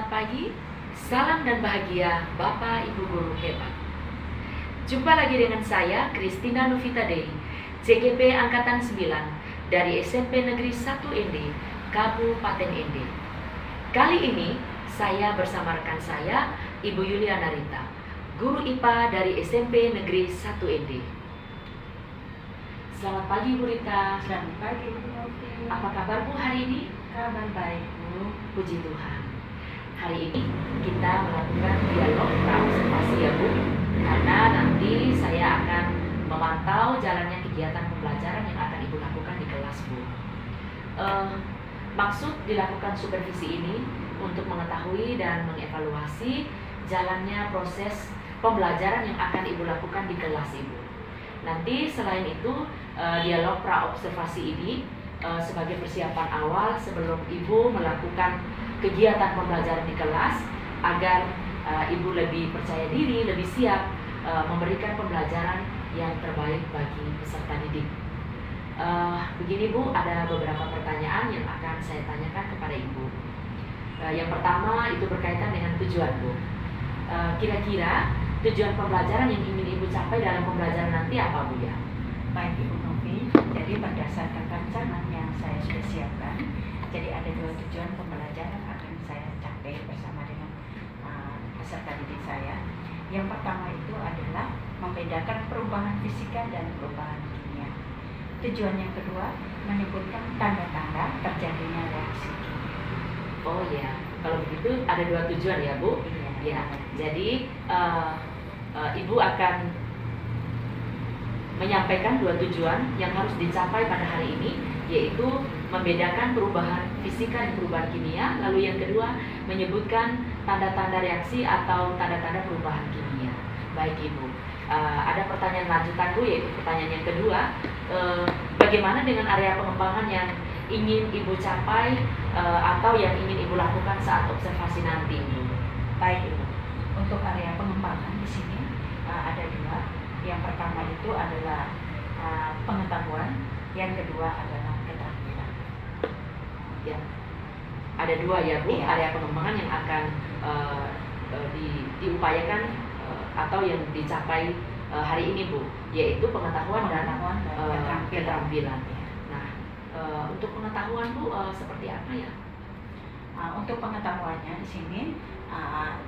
Selamat pagi, salam dan bahagia Bapak Ibu Guru hebat. Jumpa lagi dengan saya, Christina Novita Dei, CGP Angkatan 9 dari SMP Negeri 1 ND, Kabupaten ND. Kali ini, saya bersama rekan saya, Ibu Yuliana Rita, Guru IPA dari SMP Negeri 1 ND. Selamat pagi Bu Rita. Selamat pagi Bu Novi. Apa kabar Bu hari ini? Kabar baik Bu. Puji Tuhan. Hari ini kita melakukan dialog praobservasi ya Bu, karena nanti saya akan memantau jalannya kegiatan pembelajaran yang akan Ibu lakukan di kelas Bu. Maksud dilakukan supervisi ini untuk mengetahui dan mengevaluasi jalannya proses pembelajaran yang akan Ibu lakukan di kelas Ibu. Nanti selain itu dialog praobservasi ini sebagai persiapan awal sebelum Ibu melakukan kegiatan pembelajaran di kelas agar Ibu lebih percaya diri, lebih siap memberikan pembelajaran yang terbaik bagi peserta didik. Begini Bu, ada beberapa pertanyaan yang akan saya tanyakan kepada Ibu. Yang pertama itu berkaitan dengan tujuan Bu. Kira-kira tujuan pembelajaran yang ingin Ibu capai dalam pembelajaran nanti apa Bu ya? Baik Ibu Novi, jadi berdasarkan rancangan yang saya sudah siapkan, jadi ada 2 tujuan pembelajaran akan saya capai bersama dengan peserta didik saya. Yang pertama itu adalah membedakan perubahan fisika dan perubahan kimia. Tujuan yang kedua menyebutkan tanda-tanda terjadinya reaksi kimia. Oh ya, kalau begitu ada 2 tujuan ya Bu. Ya, jadi Ibu akan menyampaikan 2 tujuan yang harus dicapai pada hari ini, yaitu membedakan perubahan fisika dan perubahan kimia. Lalu yang kedua menyebutkan tanda-tanda reaksi atau tanda-tanda perubahan kimia. Baik Ibu, ada pertanyaan lanjutan Bu, yaitu pertanyaan yang kedua, bagaimana dengan area pengembangan yang ingin Ibu capai atau yang ingin Ibu lakukan saat observasi nanti Ibu? Baik Ibu, untuk area pengembangan di sini ada 2. Yang pertama itu adalah pengetahuan, yang kedua adalah keterampilan. Ya, ada 2 ya Bu, Iya. area pengembangan yang akan diupayakan atau yang dicapai hari ini Bu, yaitu pengetahuan dan keterampilan. Nah, untuk pengetahuan Bu seperti apa ya? Untuk pengetahuannya di sini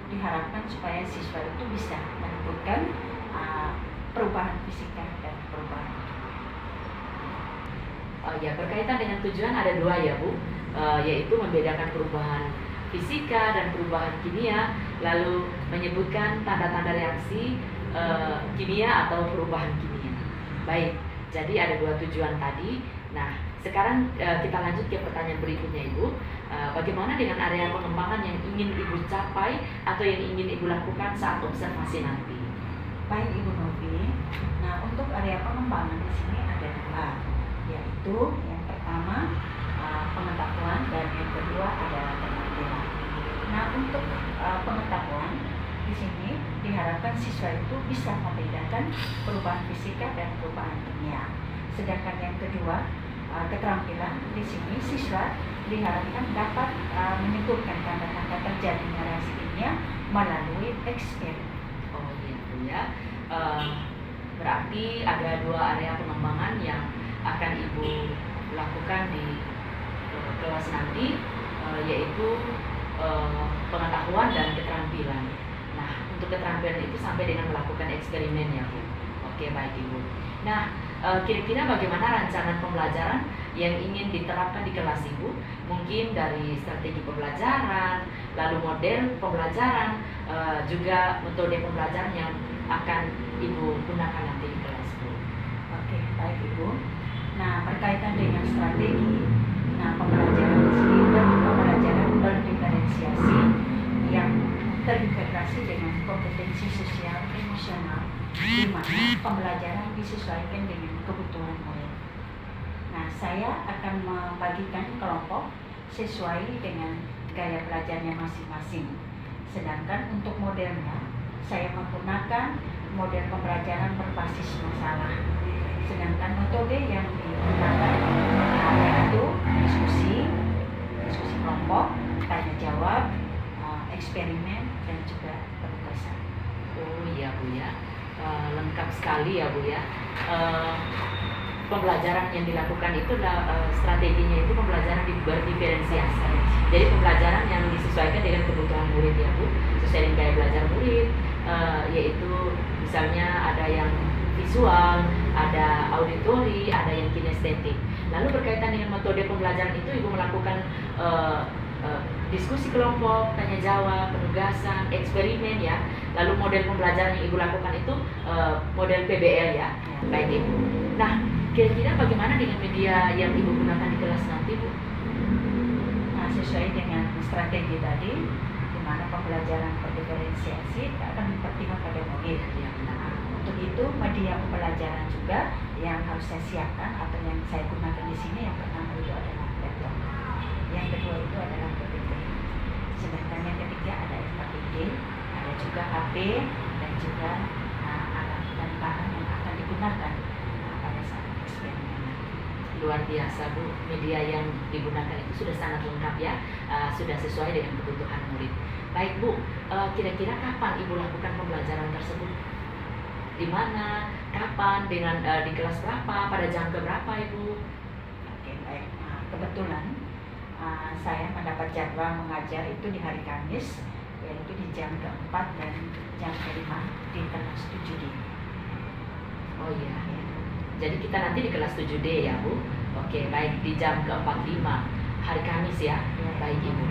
diharapkan supaya siswa itu bisa menyebutkan perubahan fisika dan perubahan. Ya, berkaitan dengan tujuan ada 2 ya Bu, yaitu membedakan perubahan fisika dan perubahan kimia, lalu menyebutkan tanda-tanda reaksi kimia atau perubahan kimia. Baik, jadi ada 2 tujuan tadi. Nah, sekarang kita lanjut ke pertanyaan berikutnya Ibu. Bagaimana dengan area pengembangan yang ingin Ibu capai atau yang ingin Ibu lakukan saat observasi nanti? Baik Ibu Novi. Nah, untuk area pengembangan di sini ada 2, yaitu yang pertama pengetahuan dan yang kedua adalah keterampilan. Nah, untuk pengetahuan di sini diharapkan siswa itu bisa membedakan perubahan fisika dan perubahan kimia. Sedangkan yang kedua keterampilan di sini siswa diharapkan dapat menyebutkan tanda-tanda terjadinya reaksi kimia melalui eksperimen. Oh gitu ya. Berarti ada 2 area pengembangan yang akan Ibu lakukan di kelas nanti, yaitu pengetahuan dan keterampilan. Nah, untuk keterampilan itu sampai dengan melakukan eksperimen ya Bu. Oke, baik Ibu. Nah, kira-kira bagaimana rancangan pembelajaran yang ingin diterapkan di kelas Ibu? Mungkin dari strategi pembelajaran, lalu model pembelajaran, juga metode pembelajaran yang akan Ibu gunakan nanti di kelas Bu. Oke, baik Ibu. Nah, berkaitan dengan strategi, nah pembelajaran di sini pembelajaran berdiferensiasi yang terintegrasi dengan kompetensi sosial emosional, di mana pembelajaran disesuaikan dengan kebutuhan murid. Nah, saya akan membagikan kelompok sesuai dengan gaya belajarnya masing-masing. Sedangkan untuk modelnya, saya menggunakan model pembelajaran berbasis masalah. Sedangkan metode yang digunakan yaitu diskusi kelompok, tanya jawab, eksperimen dan juga penugasan. Oh iya Bu ya. Lengkap sekali ya Bu ya. Pembelajaran yang dilakukan itu adalah strateginya itu pembelajaran berdiferensiasi. Jadi pembelajaran yang disesuaikan dengan kebutuhan murid ya Bu, sesuai dengan gaya belajar murid, yaitu misalnya ada yang visual, ada auditori, ada yang kinestetik. Lalu berkaitan dengan metode pembelajaran itu Ibu melakukan diskusi kelompok, tanya jawab, penugasan, eksperimen ya. Lalu model pembelajaran yang Ibu lakukan itu model PBL ya. Baik Ibu. Nah, kira-kira bagaimana dengan media yang Ibu gunakan di kelas nanti Bu? Nah, sesuai dengan strategi tadi, di mana pembelajaran berdiferensiasi akan berpegang pada model. Ya, Nah, untuk itu media pembelajaran juga yang harus saya siapkan atau yang saya gunakan di sini, yang pertama itu adalah laptop, yang kedua itu adalah PPT, sedangkan yang ketiga ada FKPD, ada juga HP dan juga alat dan bahan yang akan digunakan pada saat eksperimen. Luar biasa Bu, media yang digunakan itu sudah sangat lengkap ya, sudah sesuai dengan kebutuhan murid. Baik Bu, kira-kira kapan Ibu lakukan pembelajaran tersebut? Di mana, kapan, dengan di kelas berapa, pada jam berapa Ibu? Oke, baik. Nah, kebetulan saya mendapat jadwal mengajar itu di hari Kamis, yaitu di jam keempat dan jam kelima di kelas 7D. Oh iya, jadi kita nanti di kelas 7D ya Bu. Oke, baik, di jam ke-45 hari Kamis ya. Baik Ibu.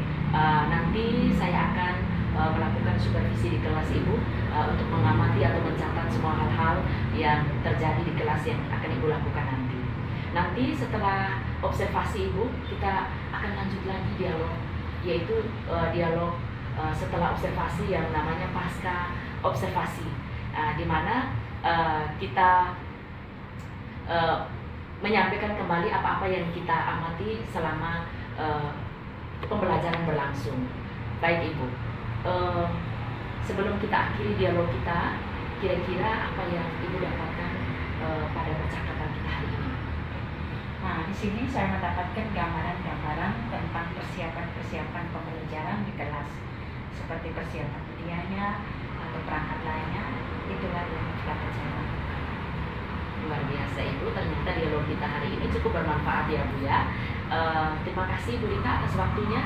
Nanti saya akan melakukan supervisi di kelas Ibu untuk mengamati atau mencatat semua hal-hal yang terjadi di kelas yang akan Ibu lakukan nanti. Nanti setelah observasi Ibu, kita akan lanjut lagi dialog, yaitu dialog setelah observasi yang namanya pasca observasi, di mana kita menyampaikan kembali apa-apa yang kita amati selama pembelajaran berlangsung. Baik Ibu, sebelum kita akhiri dialog kita, kira-kira apa yang Ibu dapatkan pada percakapan kita hari ini? Nah, di sini saya mendapatkan gambaran-gambaran tentang persiapan pembelajaran di kelas, seperti persiapan medianya atau perangkat lainnya. Itulah yang dapat saya lakukan. Luar biasa Ibu, ternyata dialog kita hari ini cukup bermanfaat ya Bu ya. Terima kasih Bu Rita atas waktunya.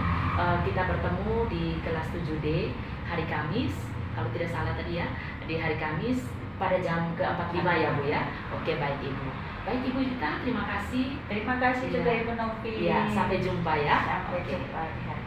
Kita bertemu di kelas 7D hari Kamis, kalau tidak salah tadi ya, di hari Kamis pada jam ke-45 ya Bu ya. Oke, baik Ibu. Baik Ibu Rita, terima kasih. Terima kasih juga Ya. Ibu Novi. Ya, sampai jumpa ya. Sampai Oke. jumpa di hari